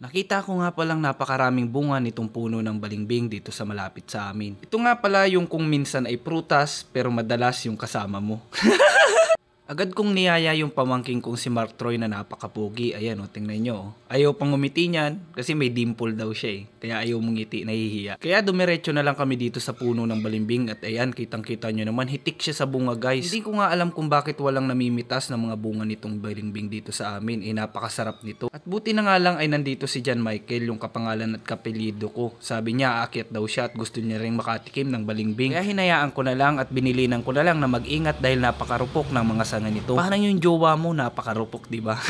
Nakita ko nga palang napakaraming bunga nitong puno ng balimbing dito sa malapit sa amin. Ito nga pala yung kung minsan ay prutas pero madalas yung kasama mo. Agad kong niyaya yung pamangking kong si Mark Troy na napakapugi. Ayan o, tingnan nyo. Ayaw pang ngumiti niyan kasi may dimple daw siya eh. Kaya ayaw mong ngiti, nahihiya. Kaya dumiretso na lang kami dito sa puno ng balimbing at ayan, kitang-kita nyo naman, hitik siya sa bunga guys. Hindi ko nga alam kung bakit walang namimitas ng mga bunga nitong balimbing dito sa amin. Eh napakasarap nito. At buti na nga lang ay nandito si John Michael, yung kapangalan at kapelido ko. Sabi niya aakyat daw siya at gusto niya ring makatikim ng balimbing. Kaya hinayaan ko na lang at binilinan ko na lang na mag-ingat dahil napakarupok ng mga sanga nito. Parang yung jowa mo napakarupok, di ba?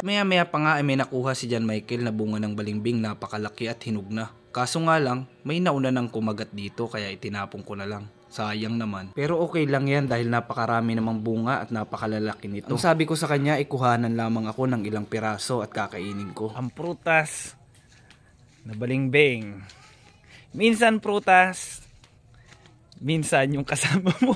Maya-maya pa nga ay may nakuha si John Michael na bunga ng balimbing, napakalaki at hinog na. Kaso nga lang, may nauna nang kumagat dito kaya itinapon ko na lang. Sayang naman. Pero okay lang yan dahil napakarami namang bunga at napakalalaki nito. Ang sabi ko sa kanya, ikuhanan lamang ako ng ilang piraso at kakainin ko. Ang prutas na balimbing. Minsan prutas, minsan yung kasama mo.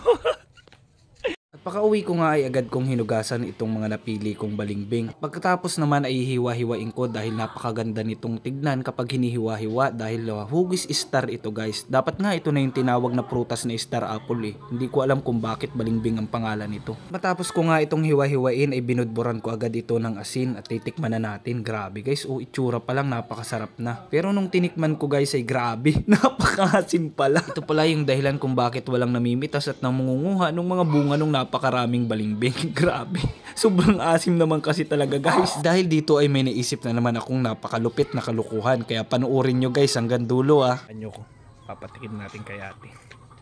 Pagka-uwi ko nga ay agad kong hinugasan itong mga napili kong balimbing. Pagkatapos naman ay hiwa-hiwain ko dahil napakaganda nitong tignan kapag hinihiwa-hiwa dahil hugis star ito guys. Dapat nga ito na yung tinawag na prutas na star apple eh. Hindi ko alam kung bakit balimbing ang pangalan nito. Matapos ko nga itong hiwa-hiwain ay binudburan ko agad ito ng asin at titikman na natin. Grabe guys, itsura pa lang napakasarap na. Pero nung tinikman ko guys ay grabe, napakasim pala. Ito pala yung dahilan kung bakit walang namimitas at namungunguha ng mga bunga nung napakaraming balimbing. Grabe. Sobrang asim naman kasi talaga guys. Dahil dito ay may naisip na naman akong napakalupit na kalukuhan. Kaya panoorin nyo guys hanggang dulo ah. Anyo ko. Papatikim natin kay ate.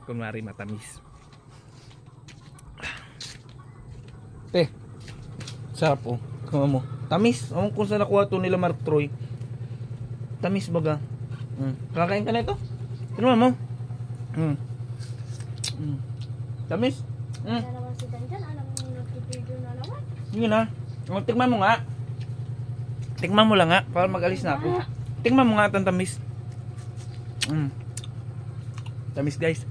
Kunwari matamis. Te. Sarap oh. Kama mo. Tamis. Ewan kung saan nakuha ito nila Mark Troy. Tamis baga. Kakain ka na ito? Tinuman mo. Tamis. Yun na. Tikman mo nga. Tikman mo lang nga. Para mag-alis na ako. Tikman mo nga itong tamis. Tamis guys.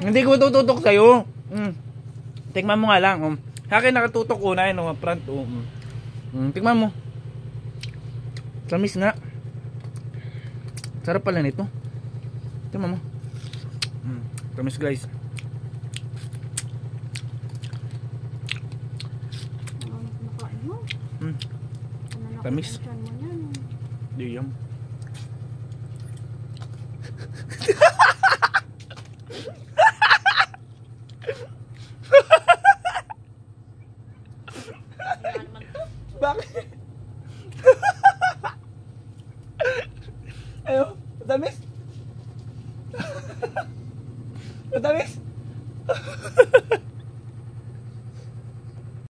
Hindi ko tututok sa'yo. Tikman mo nga lang. Sa akin nakatutok una yun. Front. Tikman mo. Tamis nga. Sarap pala nito. Tikman mo. Tamis guys. Tamis. Diyam. Bakit? Ayo, tamis. Tamis.